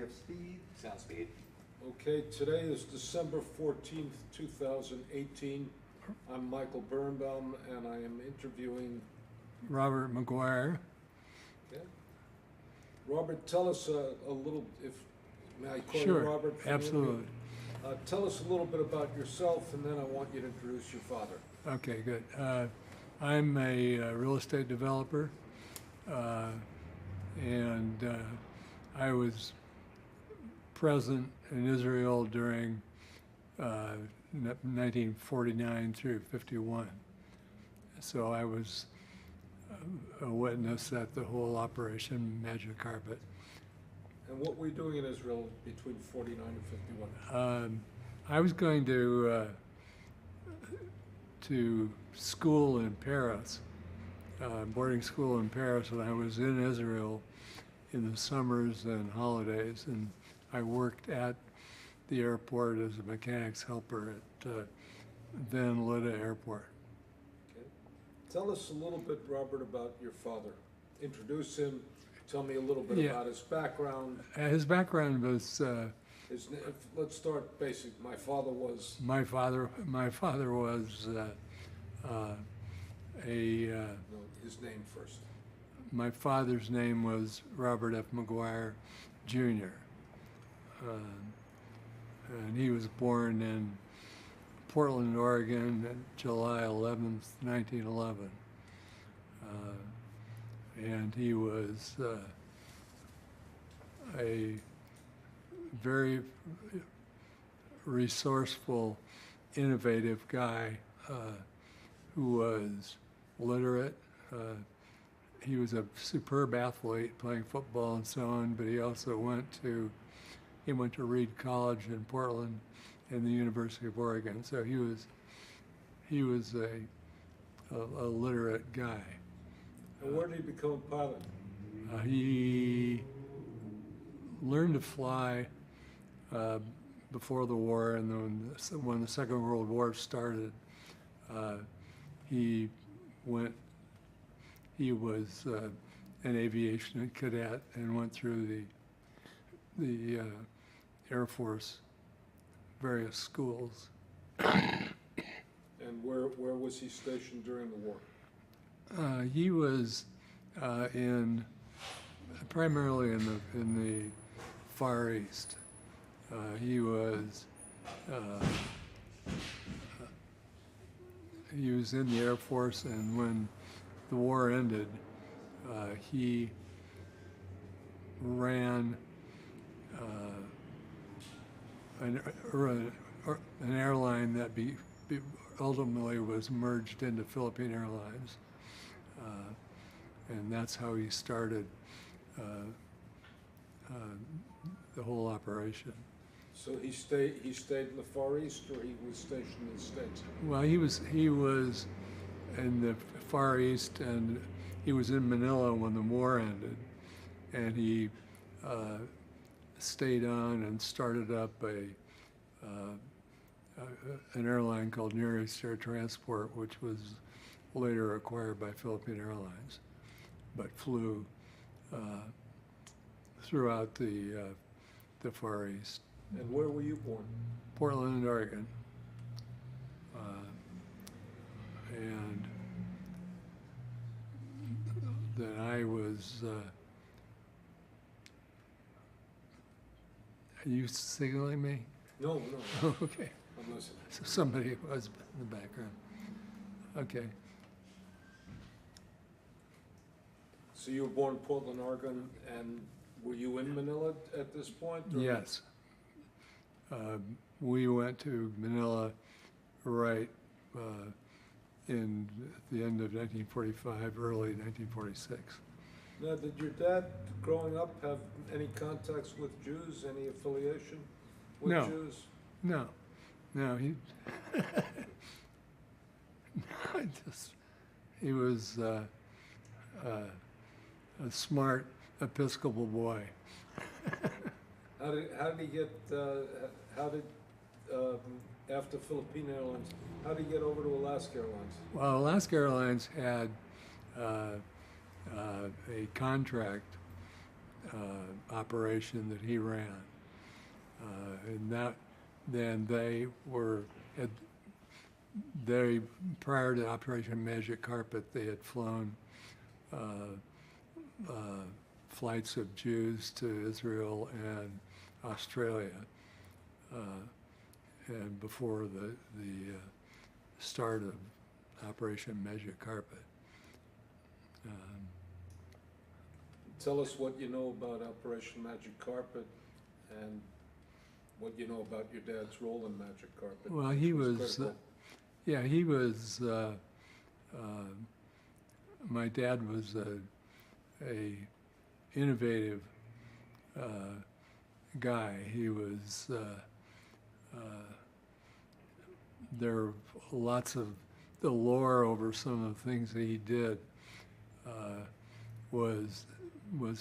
of speed. Sound speed. Okay, today is December 14th, 2018. I'm Michael Berenbaum, and I am interviewing Robert Maguire. Okay. Robert, tell us a little, if may I call Sure, you Robert? absolutely. Tell us a little bit about yourself, and then I want you to introduce your father. Okay, good. I'm a real estate developer, and I was present in Israel during 1949 through 51. So I was a witness at the whole Operation Magic Carpet. And what were you doing in Israel between 49 and 51? I was going to school in Paris, boarding school in Paris, and I was in Israel in the summers and holidays, and I worked at the airport as a mechanic's helper at then Lida Airport. Okay. Tell us a little bit, Robert, about your father. Introduce him. Tell me a little bit about his background. His background was. Let's start basic. My father was. My father was No, his name first. My father's name was Robert F. Maguire, Jr. And he was born in Portland, Oregon, on July 11th, 1911. And he was a very resourceful, innovative guy who was literate. He was a superb athlete playing football and so on, but he also went to Reed College in Portland and the University of Oregon. So he was a literate guy. And where did he become a pilot? He learned to fly before the war, and then when the Second World War started, he was an aviation cadet and went through the Air Force various schools. And where was he stationed during the war? He was primarily in the Far East. He was in the Air Force, and when the war ended, he ran an airline that ultimately was merged into Philippine Airlines, and that's how he started the whole operation. So he stayed in the Far East, or he was stationed in the States? Well, he was in the Far East, and he was in Manila when the war ended, and he stayed on and started up an airline called Near East Air Transport, which was later acquired by Philippine Airlines, but flew throughout the Far East. And where were you born? Portland, Oregon. And then I was, are you signaling me? No. Okay. I'm listening. So somebody was in the background. Okay. So you were born in Portland, Oregon, and were you in Manila at this point? Or? Yes. We went to Manila right in the end of 1945, early 1946. Now, did your dad, growing up, have any contacts with Jews, any affiliation with Jews? No, he he was a smart Episcopal boy. How did he get? After Philippine Airlines, how did he get over to Alaska Airlines? Well, Alaska Airlines had a contract operation that he ran. And that, then prior to Operation Magic Carpet, they had flown flights of Jews to Israel and Australia, and before the start of Operation Magic Carpet. Tell us what you know about Operation Magic Carpet and what you know about your dad's role in Magic Carpet. Well, he was, critical. yeah, he was, my dad was a innovative guy. He was, there are lots of, the lore over some of the things that he did was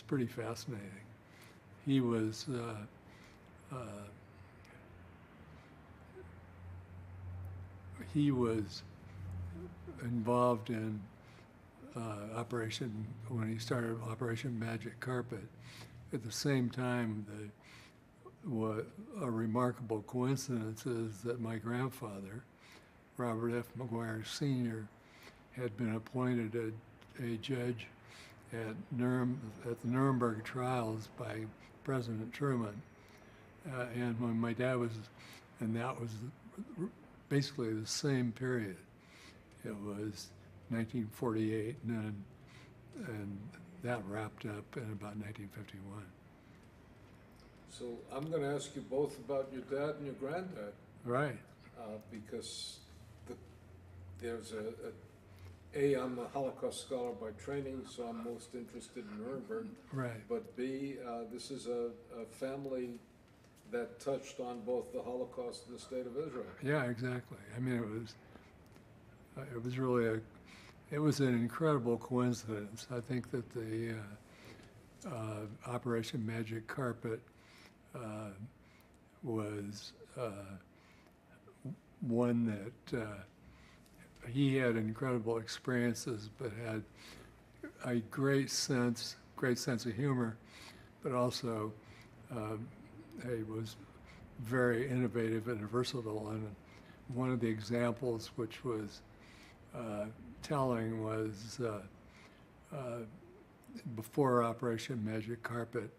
pretty fascinating. He was involved in when he started Operation Magic Carpet. At the same time, what a remarkable coincidence is that my grandfather, Robert F. Maguire Sr., had been appointed a judge at the Nuremberg trials by President Truman. And when my dad was, and that was basically the same period. It was 1948, and that wrapped up in about 1951. So I'm going to ask you both about your dad and your granddad. Right. Because there's I'm a Holocaust scholar by training, so I'm most interested in Nuremberg. Right. But B, this is a family that touched on both the Holocaust and the State of Israel. Yeah, exactly. I mean, it was really it was an incredible coincidence. I think that the Operation Magic Carpet was one that he had incredible experiences, but had a great sense of humor, but also he was very innovative and versatile. And one of the examples which was telling was before Operation Magic Carpet,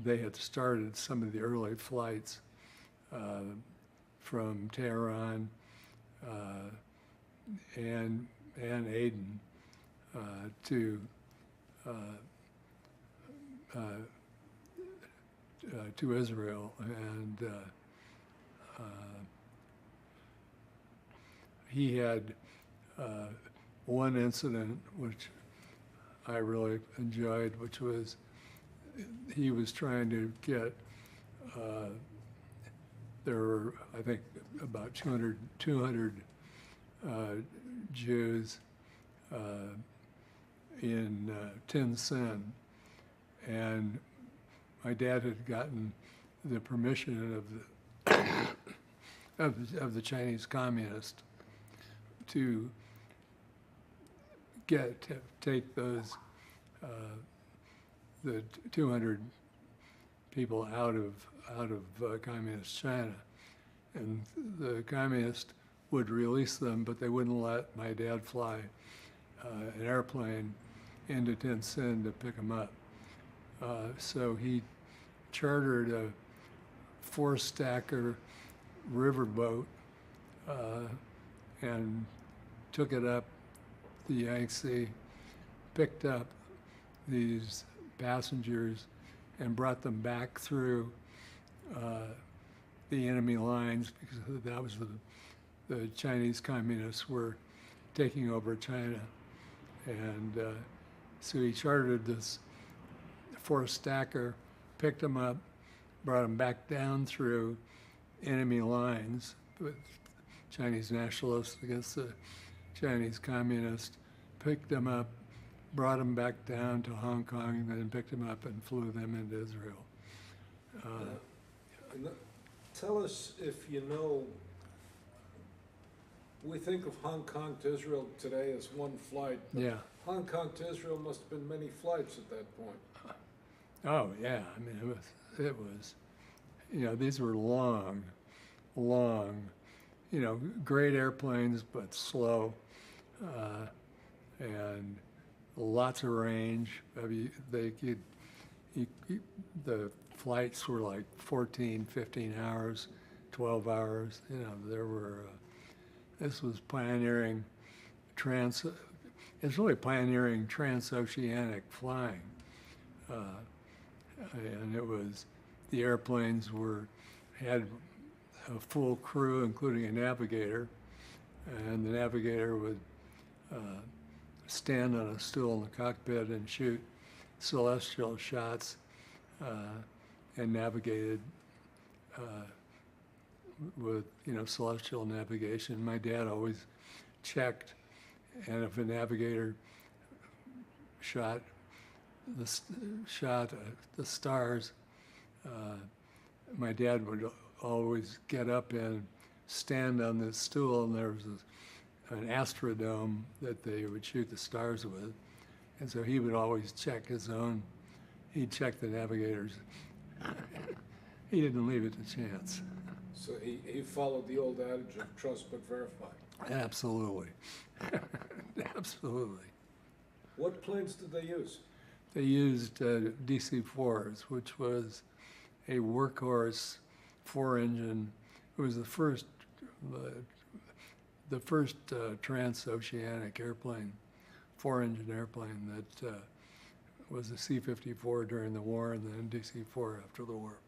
they had started some of the early flights from Tehran and Aden to Israel, and he had one incident which I really enjoyed, which was he was trying to get there were, I think, about 200 Jews in Tin Sen, and my dad had gotten the permission of the Chinese communist to take those the 200 people out of communist China, and the communists would release them, but they wouldn't let my dad fly an airplane into Tin Sen to pick them up. So he chartered a 4-stacker riverboat and took it up the Yangtze, picked up these passengers and brought them back through the enemy lines, because that was the Chinese communists were taking over China. And so he chartered this 4-stacker, picked them up, brought them back down through enemy lines with Chinese nationalists against the Chinese communists, picked them up, brought them back down to Hong Kong, and then picked them up and flew them into Israel. Tell us if you know, we think of Hong Kong to Israel today as one flight. But Yeah. Hong Kong to Israel must have been many flights at that point. Oh, yeah, I mean, it was, these were long, great airplanes, but slow, and lots of range. I mean, the flights were like 14, 15 hours, 12 hours. This was pioneering it's really pioneering transoceanic flying. And the airplanes had a full crew, including a navigator, and the navigator would stand on a stool in the cockpit and shoot celestial shots and navigated with celestial navigation. My dad always checked, and if a navigator shot the stars, my dad would always get up and stand on this stool, and there was an astrodome that they would shoot the stars with, and so he would always check he'd check the navigators. He didn't leave it to chance. So he followed the old adage of trust but verify. Absolutely. Absolutely. What planes did they use? They used DC-4s, which was a workhorse 4-engine. It was the first transoceanic airplane, 4-engine airplane that was a C-54 during the war, and then DC-4 after the war.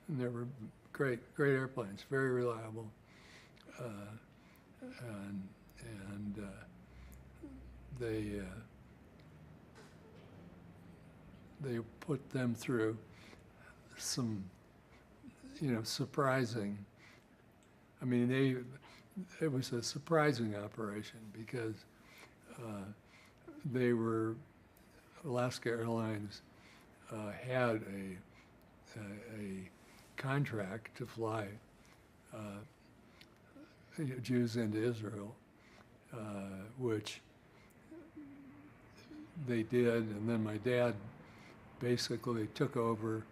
And they were great airplanes, very reliable, and they put them through some, surprising. I mean, it was a surprising operation because Alaska Airlines had a contract to fly Jews into Israel, which they did, and then my dad basically took over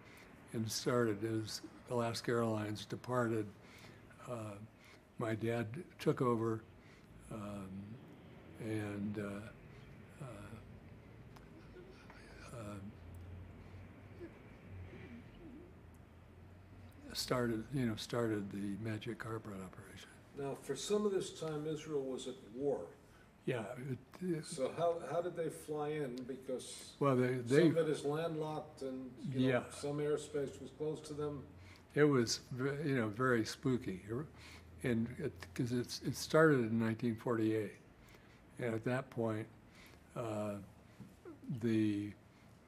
and started as Alaska Airlines departed. My dad took over and started the Magic Carpet operation. Now, for some of this time, Israel was at war. Yeah. So how did they fly in? Because well, some of it is landlocked, and some airspace was close to them. It was very spooky, and because it started in 1948, and at that point, the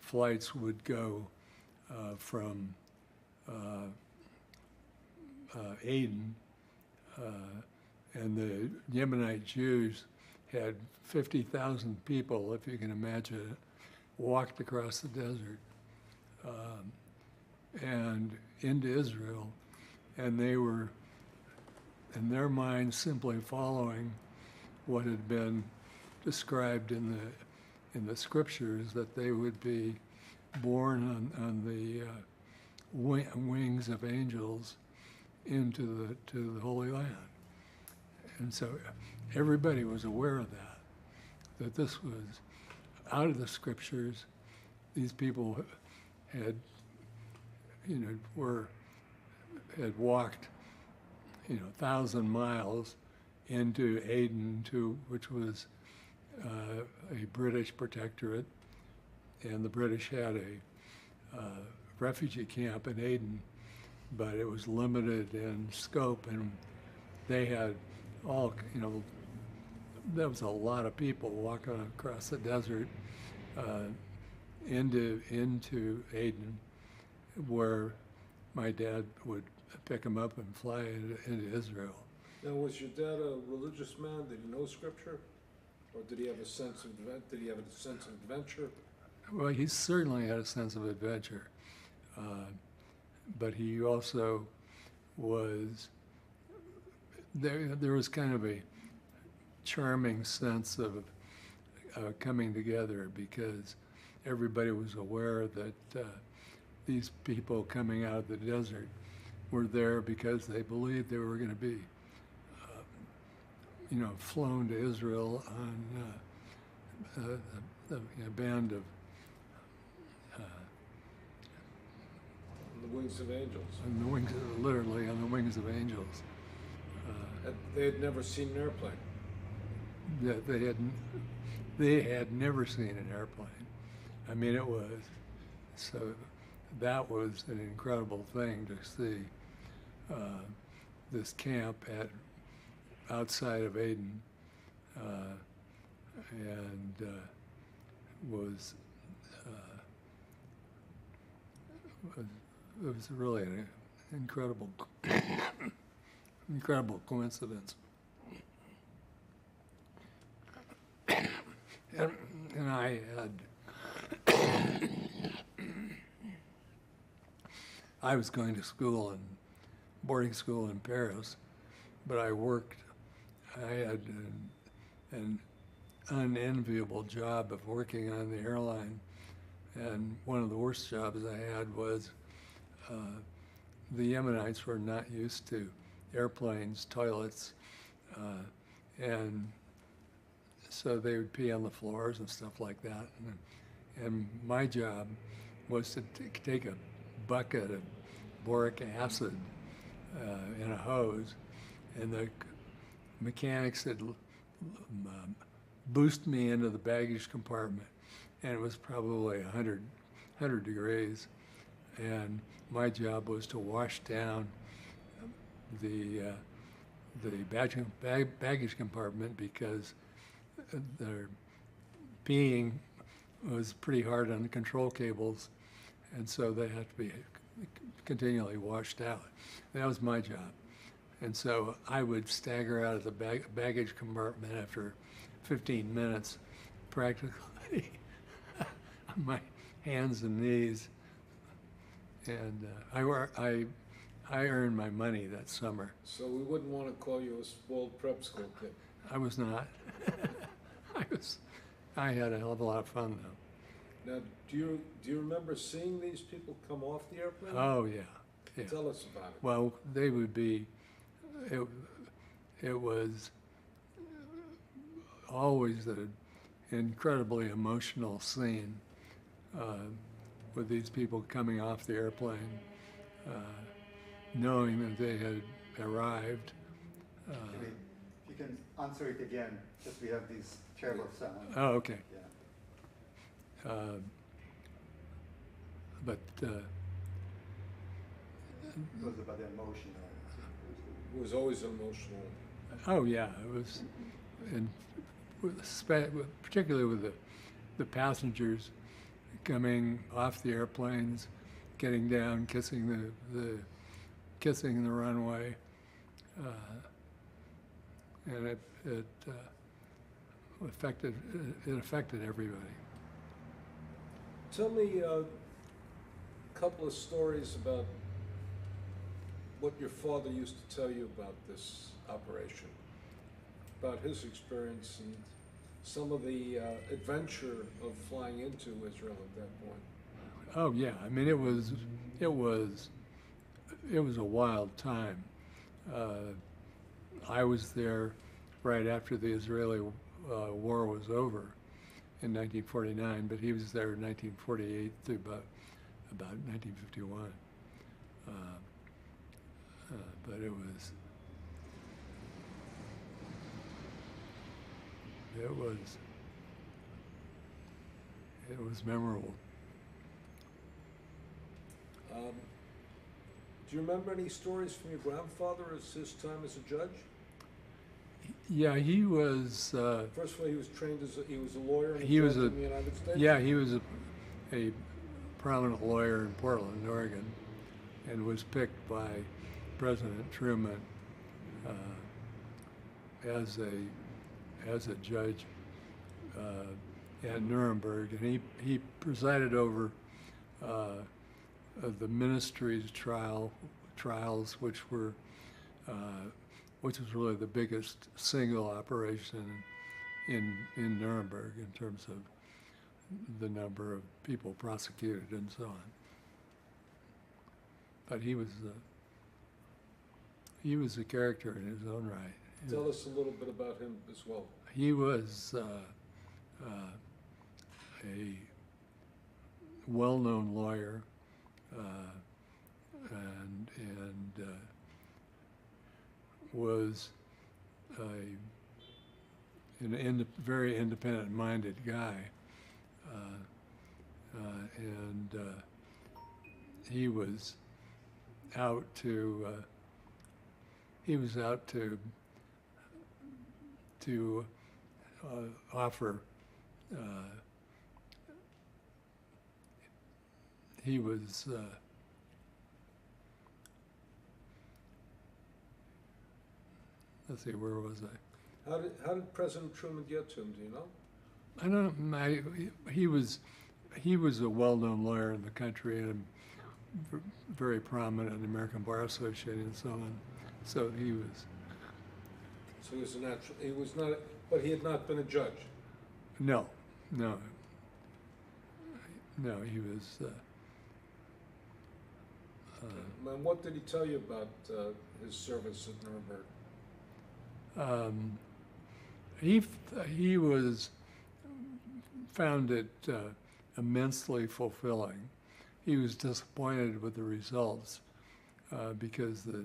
flights would go from Aden, and the Yemenite Jews had 50,000 people, if you can imagine it, walked across the desert and into Israel, and they were, in their minds, simply following what had been described in the scriptures, that they would be born on the wings of angels into the Holy Land. And so everybody was aware of that this was out of the scriptures. These people had walked 1,000 miles into Aden, which was a British protectorate, and the British had a refugee camp in Aden, but it was limited in scope, and they had all, there was a lot of people walking across the desert into Aden, where my dad would pick him up and fly into Israel. Now, was your dad a religious man? Did he know scripture, or did he have a sense of adventure? Well, he certainly had a sense of adventure, but he also was. There was kind of a charming sense of coming together, because everybody was aware that these people coming out of the desert were there because they believed they were going to be, flown to Israel on a band of On the wings of angels. Literally on the wings of angels. They had never seen an airplane. That they had never seen an airplane. I mean, that was an incredible thing to see. This camp outside of Aden, and was it was really an incredible coincidence. And I was going to boarding school in Paris, but I had an unenviable job of working on the airline, and one of the worst jobs I had was the Yemenites were not used to airplanes, toilets, and so they would pee on the floors and stuff like that. And my job was to take a bucket of boric acid in a hose, and the mechanics had boost me into the baggage compartment, and it was probably 100 degrees, and my job was to wash down the baggage compartment because their peeing was pretty hard on the control cables, and so they had to be continually washed out. That was my job. And so I would stagger out of the baggage compartment after 15 minutes, practically on my hands and knees. And I earned my money that summer. So we wouldn't want to call you a spoiled prep school kid. I was not. I had a hell of a lot of fun though. Now, do you remember seeing these people come off the airplane? Oh yeah. Tell us about it. Well, they would be. It was always an incredibly emotional scene with these people coming off the airplane, knowing that they had arrived. If you can answer it again, because we have these terrible sounds. Oh, okay. Yeah. But It was about the emotion. It was always emotional. oh yeah, it was, and particularly with the passengers coming off the airplanes, getting down, kissing the runway, and it affected everybody. Tell me a couple of stories about what your father used to tell you about this operation, about his experience and some of the adventure of flying into Israel at that point. Oh yeah, I mean it was a wild time. I was there right after the Israeli war was over in 1949, but he was there in 1948 to about 1951. But it was memorable. Do you remember any stories from your grandfather as his time as a judge? Yeah, he was. First of all, he was trained he was a lawyer and He a was judge a- in the United States? Yeah, he was a prominent lawyer in Portland, Oregon, and was picked by President Truman as a judge at Nuremberg, and he presided over the ministry's trials, which was really the biggest single operation in Nuremberg in terms of the number of people prosecuted and so on. but he was a character in his own right. Tell us a little bit about him as well. He was a well-known lawyer, and was very independent-minded guy, and he was out to offer. He was let's see, where was I? How did President Truman get to him? Do you know? I don't know. He was a well-known lawyer in the country and very prominent in the American Bar Association and so on. So he was. So he was a natural. He was not, but he had not been a judge. No. He was. And what did he tell you about his service at Nuremberg? He found it immensely fulfilling. He was disappointed with the results because the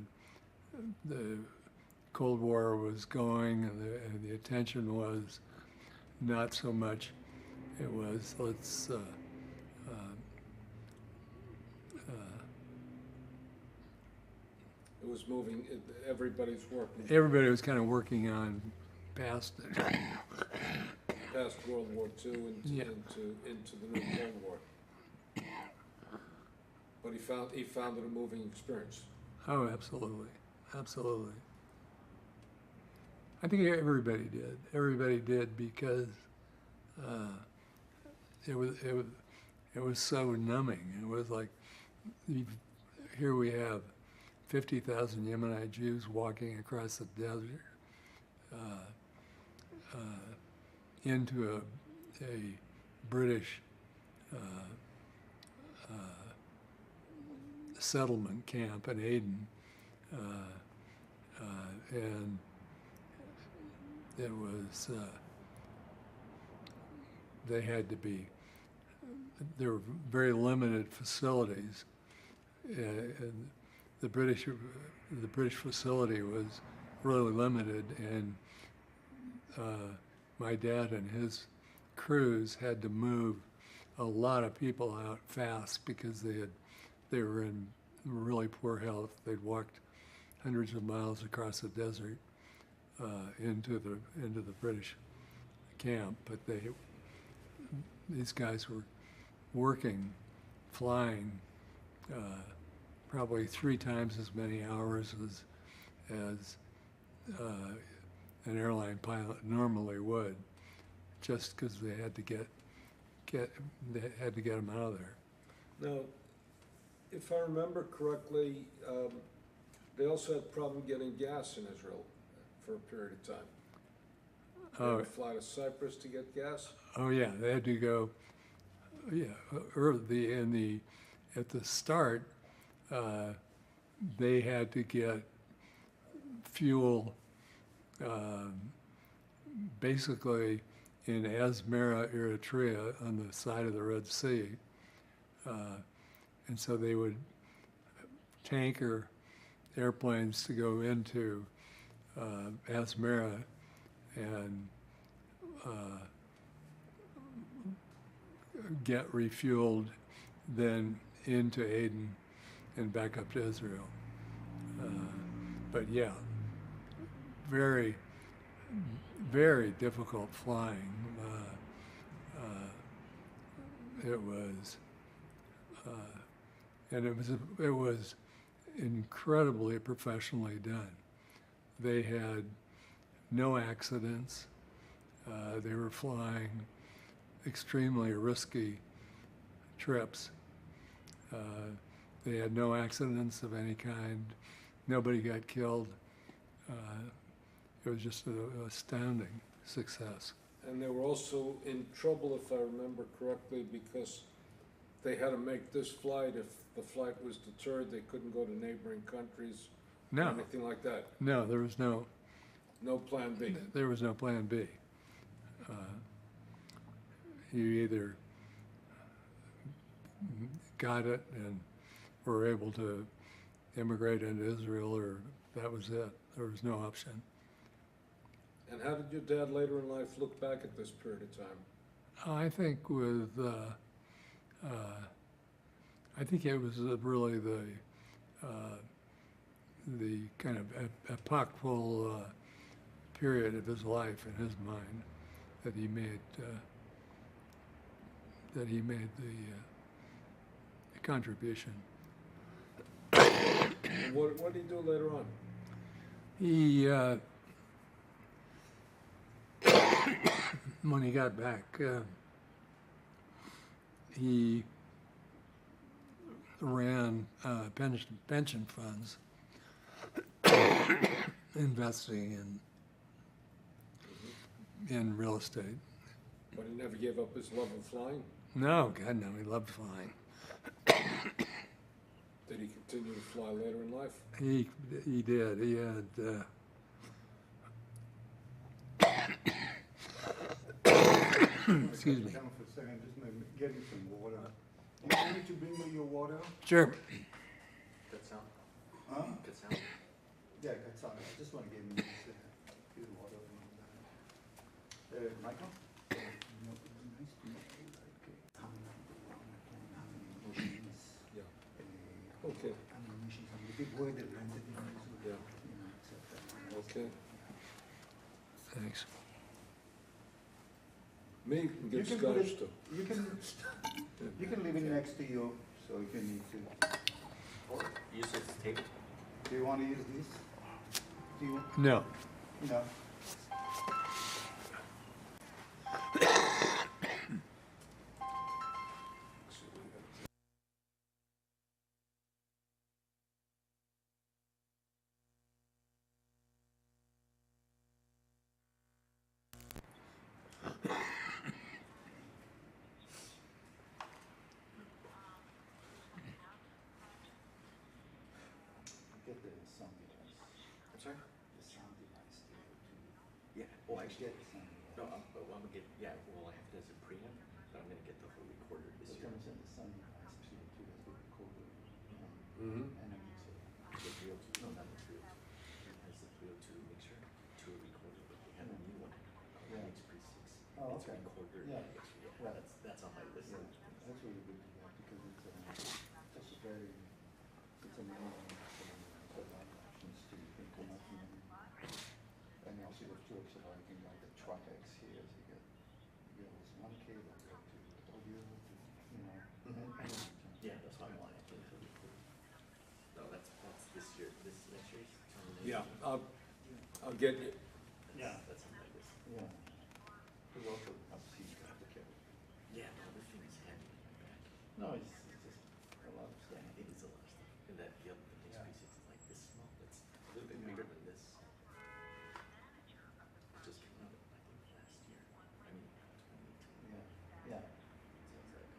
Cold War was going and the attention was not so much. It was It was moving. Everybody's working. Everybody was kind of working on past World War II into the new Cold War. But he found it a moving experience. Oh, absolutely. I think everybody did. Everybody did because it was so numbing. It was like here we have 50,000 Yemenite Jews walking across the desert into a British settlement camp in Aden, and it was there were very limited facilities, and the British facility was really limited, and my dad and his crews had to move a lot of people out fast because they were in really poor health. They'd walked hundreds of miles across the desert into the British camp, but these guys were working, flying probably 3 times as many hours as an airline pilot normally would, just because they had to get them out of there. Now, if I remember correctly, they also had a problem getting gas in Israel for a period of time. They had to fly to Cyprus to get gas. Oh yeah, they had to go. Yeah, at the start, they had to get fuel basically in Asmara, Eritrea, on the side of the Red Sea, and so they would tanker airplanes to go into Asmara and get refueled, then into Aden and back up to Israel. But yeah, very, very difficult flying. It was, and it was incredibly professionally done. They had no accidents. They were flying extremely risky trips. They had no accidents of any kind. Nobody got killed. It was just an astounding success. And they were also in trouble, if I remember correctly, because they had to make this flight. If the flight was deterred, they couldn't go to neighboring countries? Or No, anything like that? no, there was no Plan B? There was no plan B. You either got it and were able to immigrate into Israel, or that was it. There was no option. And how did your dad later in life look back at this period of time? I think I think it was really the kind of epochal period of his life in his mind that he made the contribution. And what did he do later on? He when he got back, he ran pension funds, investing in real estate. But he never gave up his love of flying? No, God, no, he loved flying. Did he continue to fly later in life? He did. He had. Excuse me. Come for a second, just maybe getting some water. You want me to bring me your water? Sure. Good sound. Huh? Good sound. Yeah, that's all. I just want to give me few water. Michael? Nice to meet you. How many machines? Yeah. Okay. How many machines? How many big word that rented in Israel? Yeah. You know, etc. Okay. Thanks. Me, you can You get can put scotch it- too. You can leave it next to you, so if you need to. Use this tape. Do you want to use this? Do you? No. No. Get the sound device. I'm sorry? The sound device. Yeah. Oh, actually, Get the sound device. no, I'm gonna get, yeah, well, I have to as a preamp, but I'm gonna get the whole recorder this But year. I'm saying the sound device to that's what we call it. Mm-hmm. And a mixer. The 302, no, not the 302. It has the 302 mixer to a recorder, but we have a new one. Yeah. Mix Pre 6. Oh, It's a okay. recorder. Yeah. and mixer, yeah. Right. That's on my list. Yeah, that's really good to have because it's just a very, it's a manual, so a lot of options to come up with. And also the tools that are you like the Trotex here, so you get this one cable to audio, to, Yeah, that's what I want. No, that's this year, this next year's. Yeah, I'll get you. Yeah, that's on my list. Yeah. There's also obviously you have the cable. Yeah, no, this thing is heavy on my back. No, it's just a lot of stuff. It is a lot of stuff. And that, the other, the Mix Yeah. Pre 6 is like this small, it's a little bit bigger than this. It just came out, I think, last year. I mean, 2018. Yeah, yeah. So it's like,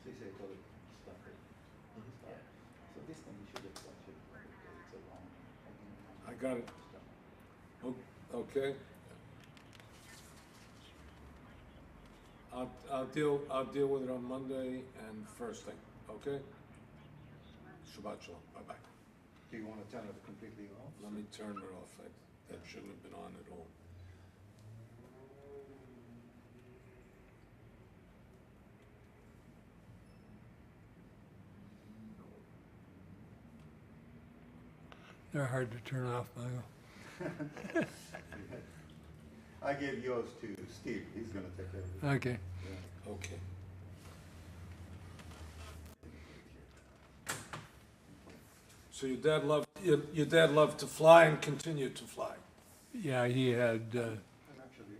So you say all the stuff, right? yeah. So this thing you should just watch it because it's a long. I got it. Okay. I'll deal with it on Monday and first thing, okay? Shabbat shalom, bye-bye. Do you want to turn it completely off? Let me turn it off, that shouldn't have been on at all. They're hard to turn off, Michael. I gave yours to Steve. He's going to take care of it. Okay. Yeah. Okay. So your dad loved to fly and continued to fly. Yeah, he had I'm actually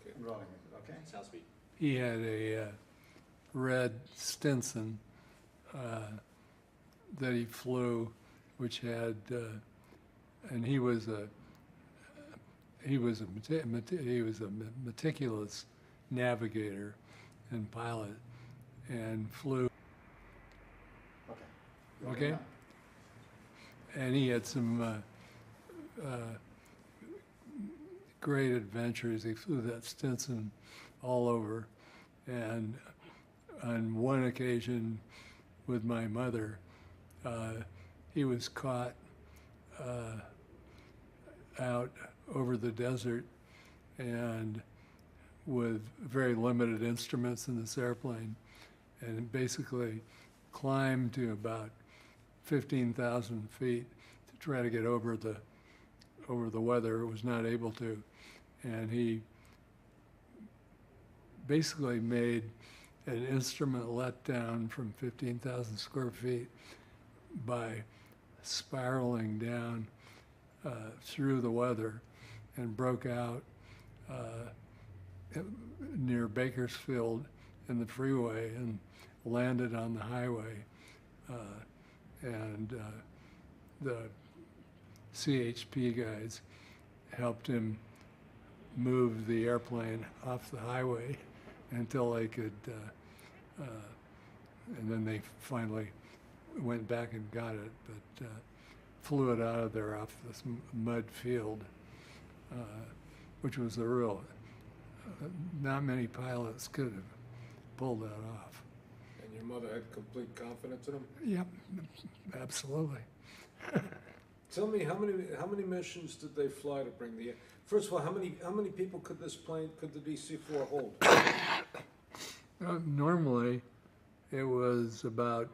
Okay. enrolling it, okay? Sounds sweet. he had a red Stinson that he flew, which had, and he was a meticulous navigator and pilot, and flew. Okay. Okay. And he had some great adventures. He flew that Stinson all over. And on one occasion with my mother, he was caught out over the desert and with very limited instruments in this airplane, and basically climbed to about 15,000 feet to try to get over the weather. Was not able to, and he basically made an instrument let down from 15,000 square feet by spiraling down through the weather, and broke out near Bakersfield in the freeway and landed on the highway. And the CHP guys helped him move the airplane off the highway until they could, and then they finally went back and got it, but flew it out of there off this mud field, which was a real, not many pilots could have pulled that off. And your mother had complete confidence in him? Yep, absolutely. Tell me, how many missions did they fly to bring the? First of all, how many people could the DC-4 hold? Normally, it was about,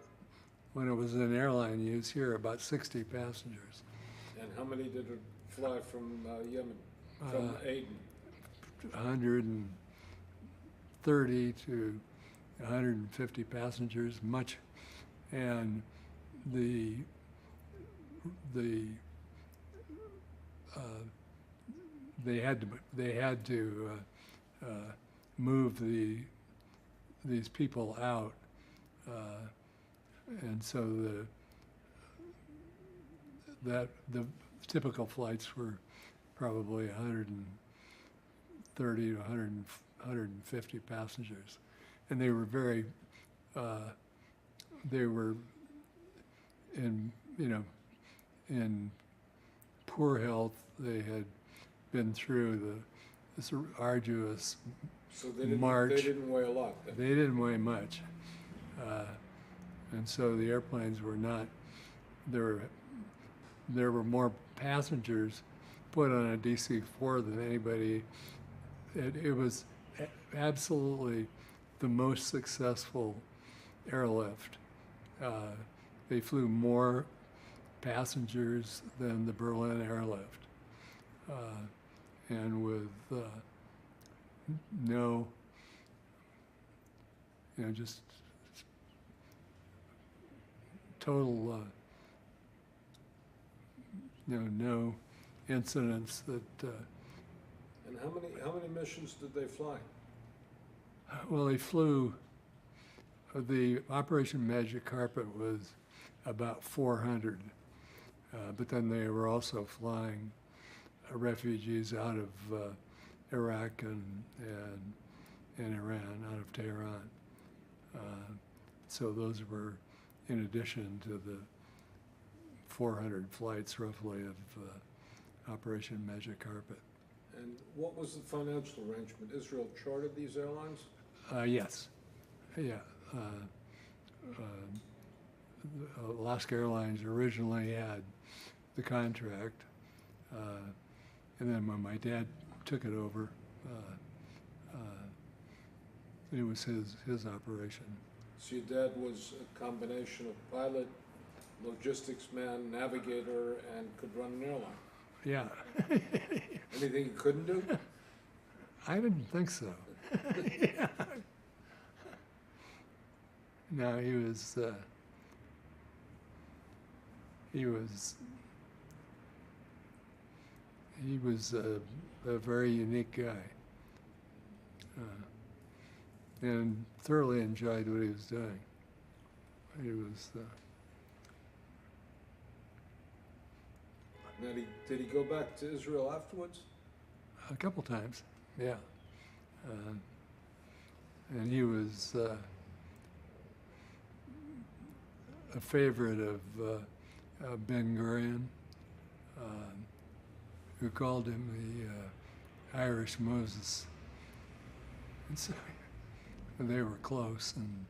when it was in airline use here, about 60 passengers. And how many did it fly from Yemen, from Aden? 130 to 150 passengers, much, and they had to move these people out, and so the typical flights were probably 130 to 150 passengers, and they were very they were in poor health. They had been through this arduous march. They didn't weigh a lot then. They didn't weigh much, and so the airplanes were not. There were more passengers put on a DC-4 than anybody. It was absolutely the most successful airlift. They flew more passengers than the Berlin airlift, and with no, just total, no incidents that. And how many missions did they fly? Well, they flew. The Operation Magic Carpet was about 400, but then they were also flying refugees out of Iraq and Iran, out of Tehran. So those were in addition to the 400 flights roughly of Operation Magic Carpet. And what was the financial arrangement? Israel chartered these airlines? Yes. Yeah. Alaska Airlines originally had the contract, and then when my dad took it over, it was his operation. So your dad was a combination of pilot, logistics man, navigator, and could run an airline. Yeah. Anything he couldn't do? I didn't think so. Yeah. No, he was a very unique guy, and thoroughly enjoyed what he was doing. He was. Now, did he go back to Israel afterwards? A couple times, yeah. And he was a favorite of Ben Gurion, who called him the Irish Moses. And so they were close, and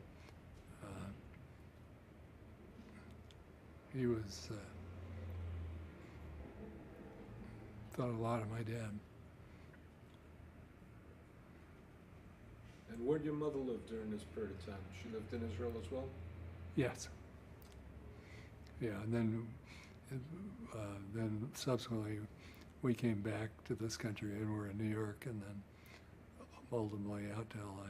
he was thought a lot of my dad. And where did your mother live during this period of time? She lived in Israel as well? Yes. Yeah, and then subsequently we came back to this country and we're in New York, and then ultimately out to LA.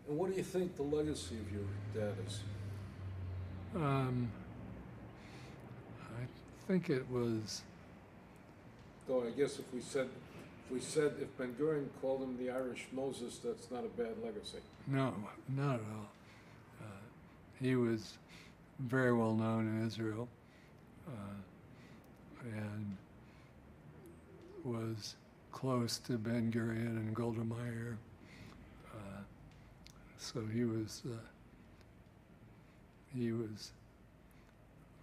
And what do you think the legacy of your dad is? I think it was, Though I guess if we said if Ben Gurion called him the Irish Moses, that's not a bad legacy. no, not at all. He was very well known in Israel, and was close to Ben Gurion and Golda Meir. So he was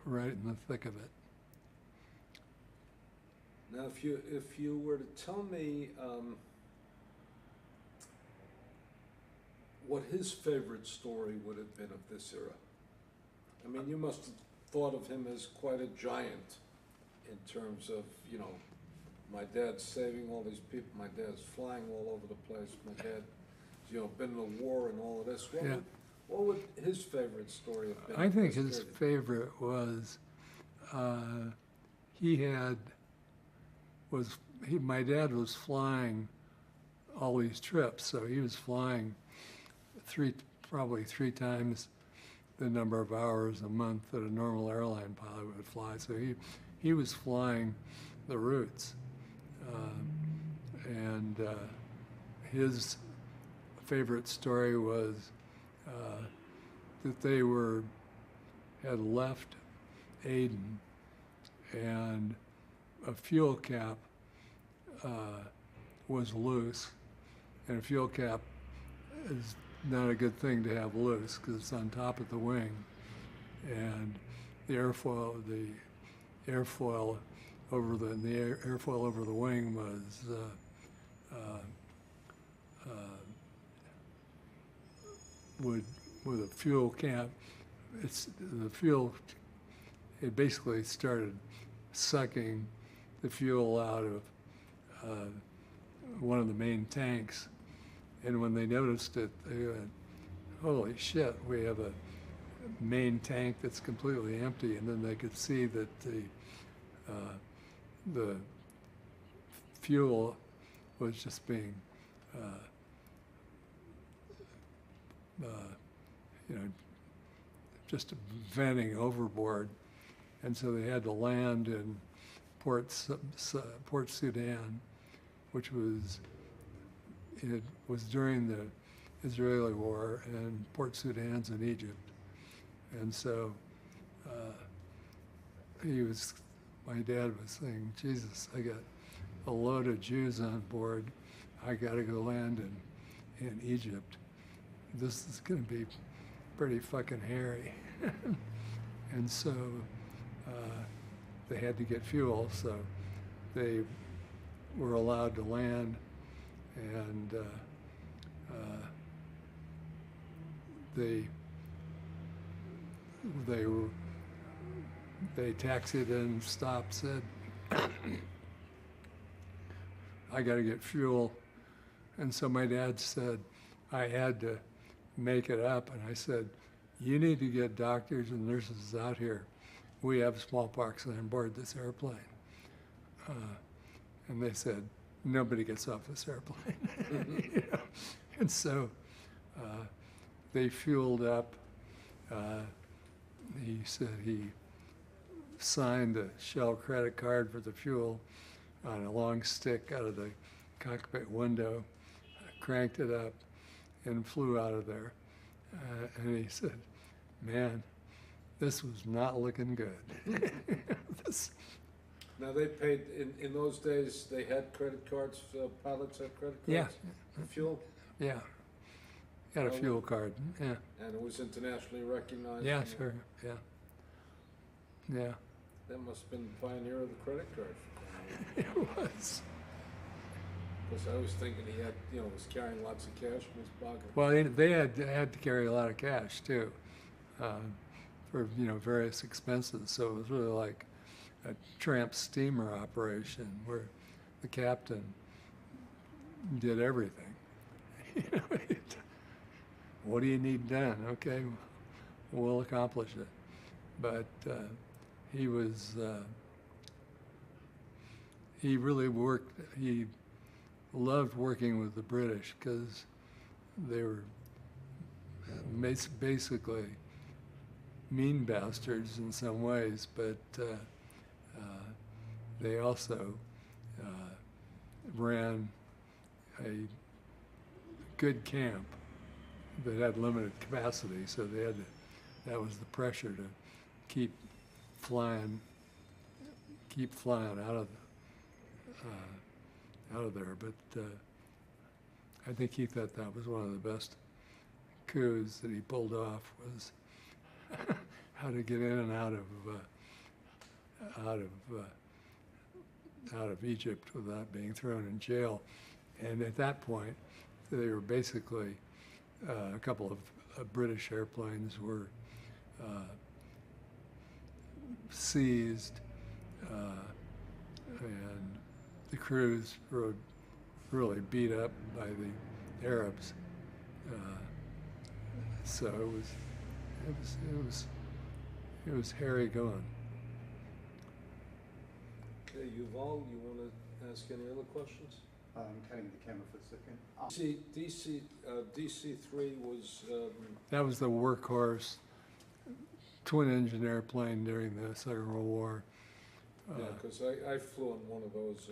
right in the thick of it. Now, if you were to tell me what his favorite story would have been of this era, I mean, you must have thought of him as quite a giant in terms of, you know, my dad's saving all these people, my dad's flying all over the place, my dad, you know, been in a war and all of this. What would his favorite story have been? I think his favorite was my dad was flying all these trips, so he was flying probably three times the number of hours a month that a normal airline pilot would fly. So he was flying the routes, and his favorite story was that they had left Aden, and a fuel cap was loose, and a fuel cap is not a good thing to have loose because it's on top of the wing, and the airfoil over the wing was with a fuel cap. It basically started sucking the fuel out of one of the main tanks, and when they noticed it, they went, "Holy shit, we have a main tank that's completely empty." And then they could see that the fuel was just being just venting overboard, and so they had to land in Port Sudan, which was during the Israeli war, and Port Sudan's in Egypt, and so my dad was saying, "Jesus, I got a load of Jews on board. I got to go land in Egypt. This is going to be pretty fucking hairy." And so they had to get fuel, so they were allowed to land, and they taxied in, stopped, said, "I got to get fuel." And so my dad said, I had to make it up, and I said, "You need to get doctors and nurses out here. We have smallpox on board this airplane." And they said, "Nobody gets off this airplane." You know? And so they fueled up. He said he signed a Shell credit card for the fuel on a long stick out of the cockpit window, cranked it up, and flew out of there. And he said, "Man, this was not looking good." Now they paid, in those days, they had credit cards, pilots had credit cards? Yeah. For fuel? Yeah. Got a fuel card, yeah. And it was internationally recognized? Yeah, sure, yeah. Yeah. That must have been the pioneer of the credit card. It was. Because I was thinking he had, was carrying lots of cash in his pocket. Well, they had to carry a lot of cash too, for various expenses. So it was really like a tramp steamer operation where the captain did everything. What do you need done? Okay, we'll accomplish it. But he was. He really worked. He loved working with the British because they were basically mean bastards in some ways, but they also ran a good camp that had limited capacity, so they had to, that was the pressure to keep flying out of there. But I think he thought that was one of the best coups that he pulled off, was how to get in and out of Egypt without being thrown in jail. And at that point, they were basically a couple of British airplanes were seized, and the crews were really beat up by the Arabs. So it was hairy going. Okay, Yuval, you want to ask any other questions? I'm cutting the camera for a second. DC-3 was... That was the workhorse twin-engine airplane during the Second World War. Yeah, because I flew on one of those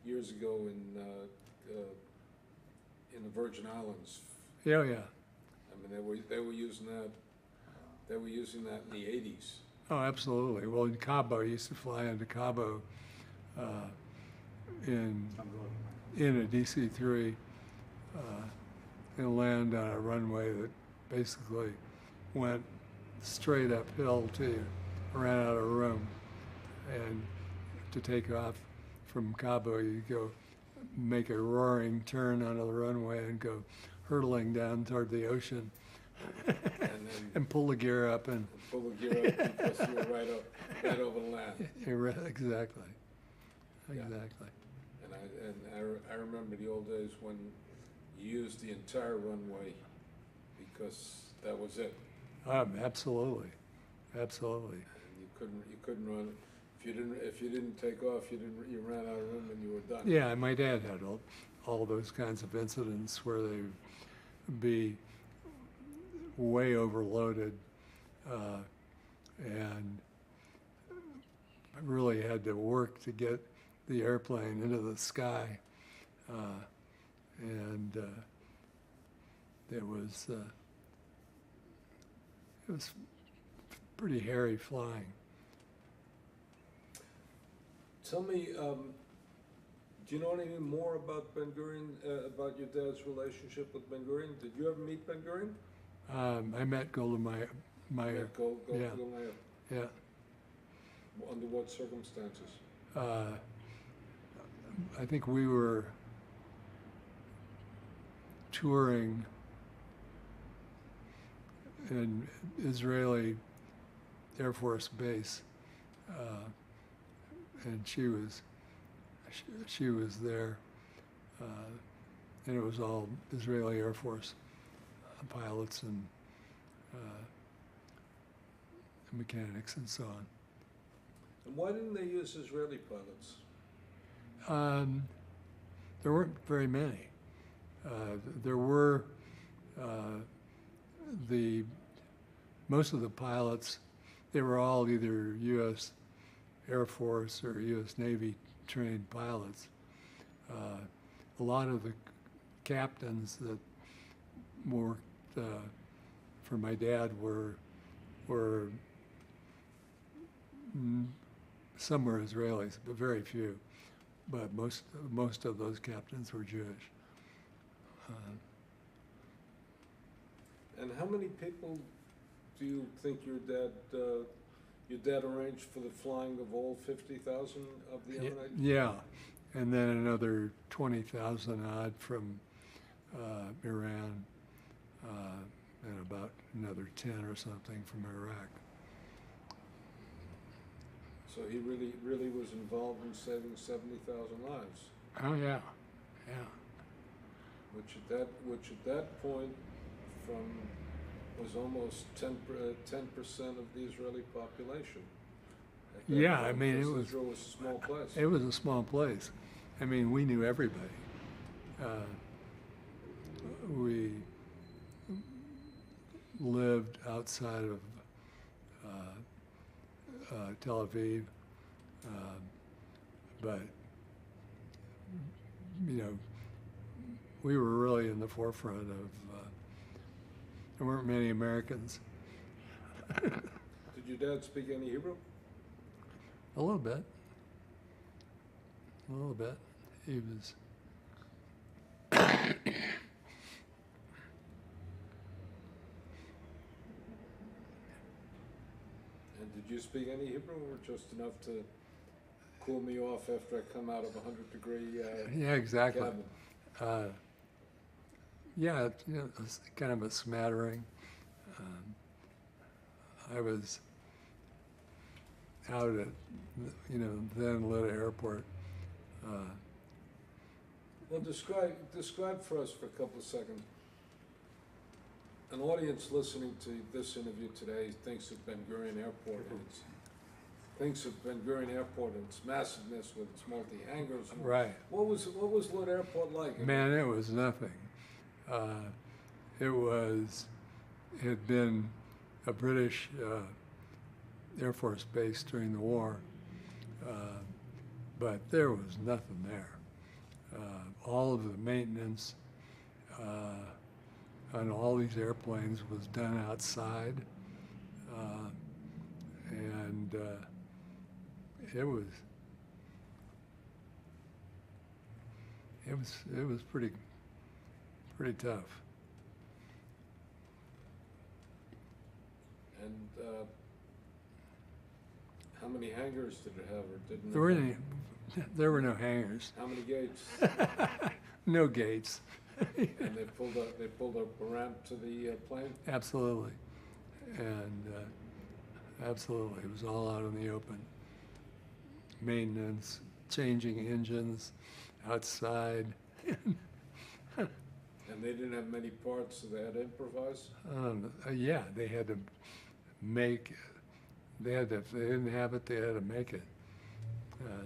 years ago in the Virgin Islands. Yeah, yeah. I mean, they were using that. They were using that in the 80s. Oh, absolutely. Well, in Cabo, I used to fly into Cabo in a DC-3 and land on a runway that basically went straight uphill till you ran out of room. And to take off from Cabo, you go make a roaring turn onto the runway and go hurtling down toward the ocean and pull the gear up and pull the gear up because you were right over the land. Exactly. Yeah. Exactly. And I remember the old days when you used the entire runway because that was it. Absolutely. Absolutely. And you couldn't run. If you didn't take off, you ran out of room and you were done. Yeah, my dad had all those kinds of incidents where they'd be way overloaded, and really had to work to get the airplane into the sky, and it was pretty hairy flying. Tell me, do you know anything more about Ben-Gurion, about your dad's relationship with Ben-Gurion? Did you ever meet Ben-Gurion? I met Golda Meir. Yeah. Yeah. Under what circumstances? I think we were touring an Israeli Air Force base, and she was there, and it was all Israeli Air Force pilots and mechanics and so on. And why didn't they use Israeli pilots? There weren't very many. There were most of the pilots. They were all either U.S. Air Force or U.S. Navy trained pilots. A lot of the captains that worked for my dad were some were Israelis, but very few. But most of those captains were Jewish. And how many people do you think your dad arranged for the flying of all 50,000 of the Ammonite? Yeah, and then another 20,000 odd from Iran, and about another 10 or something from Iraq. So he really was involved in saving 70,000 lives. Oh yeah, yeah. Which at that point was almost 10% of the Israeli population. Yeah, I mean, Israel was a small place. It was a small place. I mean, we knew everybody. We lived outside of Tel Aviv, but we were really in the forefront of. There weren't many Americans. Did your dad speak any Hebrew? A little bit. A little bit. He was. And did you speak any Hebrew, or just enough to cool me off after I come out of a 100-degree Yeah, exactly. cabin? Yeah, it's kind of a smattering. I was out at, then Lita Airport. Well, describe for us for a couple of seconds. An audience listening to this interview today thinks of Ben Gurion Airport and its massiveness with its multi-hangars. Right. What was Lita Airport like? Man, it was nothing. It had been a British Air Force base during the war, but there was nothing there. All of the maintenance on all these airplanes was done outside, and it was pretty tough. And how many hangars did it have, or didn't There it have? there were no hangars. How many gates? No gates. And they pulled up a ramp to the plane? Absolutely. And absolutely, it was all out in the open. Maintenance, changing engines, outside. And they didn't have many parts, so they had to improvise? Yeah, they had to make, if they didn't have it, they had to make it.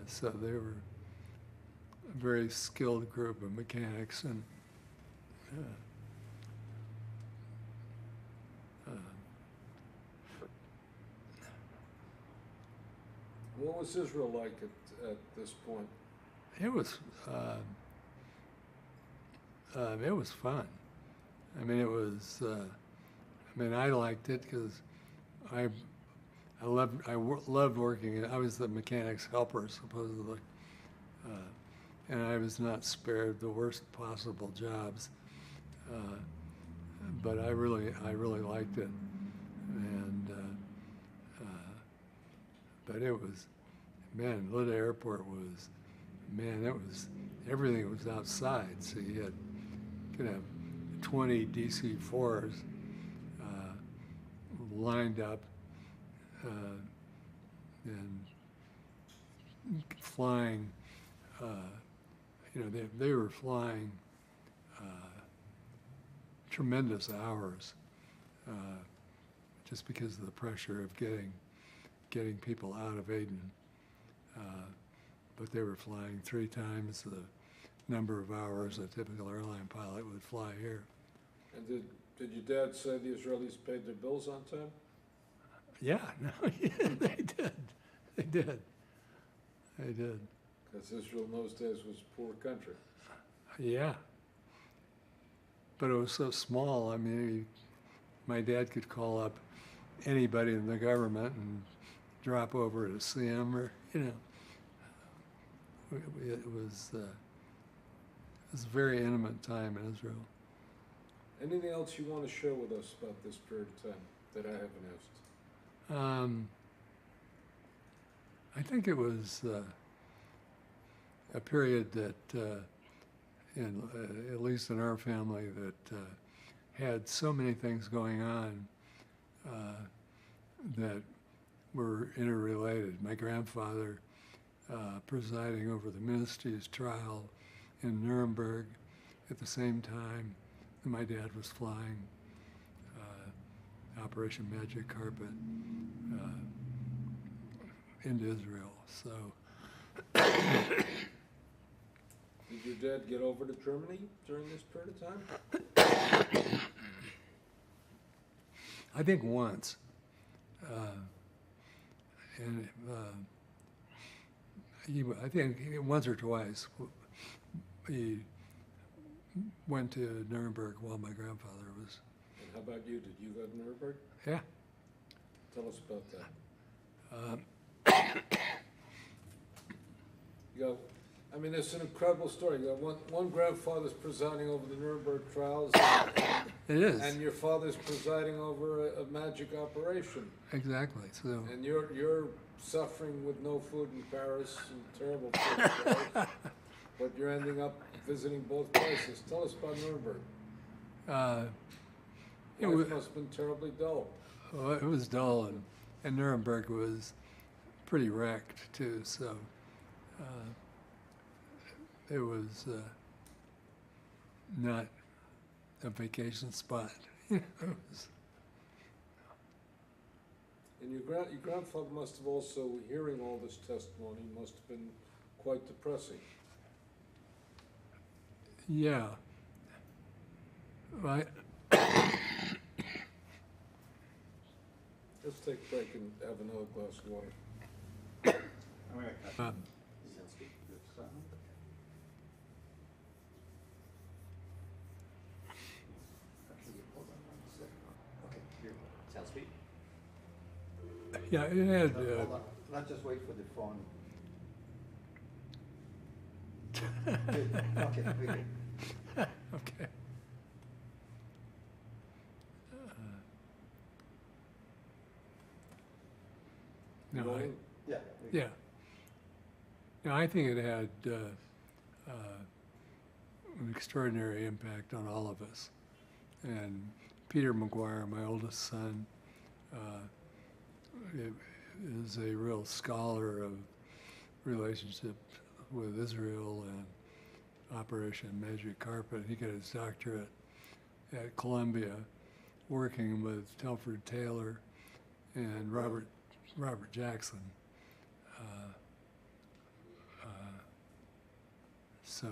So they were a very skilled group of mechanics, and What was Israel like at this point? it was fun. I mean, I liked it because I loved working. I was the mechanic's helper, supposedly, and I was not spared the worst possible jobs. But I really liked it, and but it was, man, Lita Airport was, everything was outside. So you could have 20 DC-4s lined up and flying. They were flying tremendous hours just because of the pressure of getting people out of Aden. But they were flying 3 times the number of hours a typical airline pilot would fly here. And did your dad say the Israelis paid their bills on time? Yeah, no, yeah, they did. Because Israel in those days was a poor country. Yeah. But it was so small. I mean, my dad could call up anybody in the government and drop over to see him, or it was a very intimate time in Israel. Anything else you want to share with us about this period of time that I haven't asked? I think it was a period that, at least in our family, that had so many things going on that were interrelated. My grandfather presiding over the ministry's trial in Nuremberg at the same time that my dad was flying Operation Magic Carpet into Israel. So Did your dad get over to Germany during this period of time? I think once. I think once or twice he went to Nuremberg while my grandfather was. And how about you? Did you go to Nuremberg? Yeah. Tell us about that. I mean, it's an incredible story. You got one grandfather's presiding over the Nuremberg trials. It is. And your father's presiding over a magic operation. Exactly. So. And you're suffering with no food in Paris and terrible food, right? But you're ending up visiting both places. Tell us about Nuremberg. Life must have been terribly dull. Well, it was dull, and Nuremberg was pretty wrecked too. So it was not a vacation spot. It was. And your grandfather must have also, hearing all this testimony, must have been quite depressing. Yeah. Right. Let's take a break and have another glass of water. I'm gonna cut. Sounds good. Actually, hold on 1 second. Okay, here. Sounds sweet. Yeah, it had. Hold on. Let's just wait for the phone. Good. Okay, we're good. Okay. No, Rolling? Yeah. we're good. yeah. No, I think it had an extraordinary impact on all of us. And Peter Maguire, my oldest son, is a real scholar of relationship with Israel and Operation Magic Carpet. He got his doctorate at Columbia, working with Telford Taylor and Robert Jackson. So.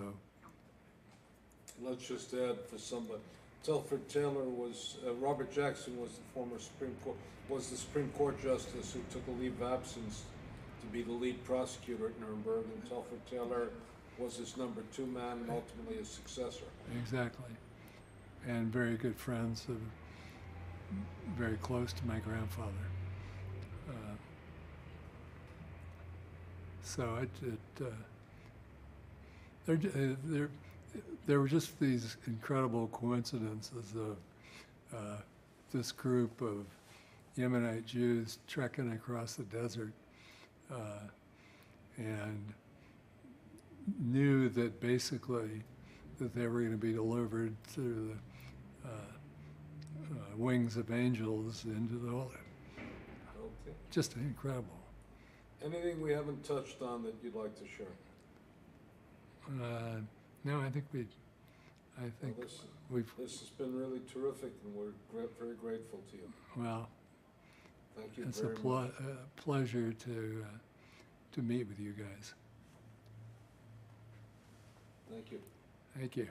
Let's just add for somebody, Telford Taylor was, Robert Jackson was the former the Supreme Court justice who took a leave of absence to be the lead prosecutor at Nuremberg, and Telford Taylor was his number 2 man and ultimately his successor. Exactly. And very good friends, very close to my grandfather. So there were just these incredible coincidences of this group of Yemenite Jews trekking across the desert and knew that basically that they were going to be delivered through the wings of angels into the Holy. Okay. Just incredible. Anything we haven't touched on that you'd like to share? No, I think we've. This has been really terrific, and we're very grateful to you. Well, Thank you it's very much. a pleasure to meet with you guys. Thank you. Thank you.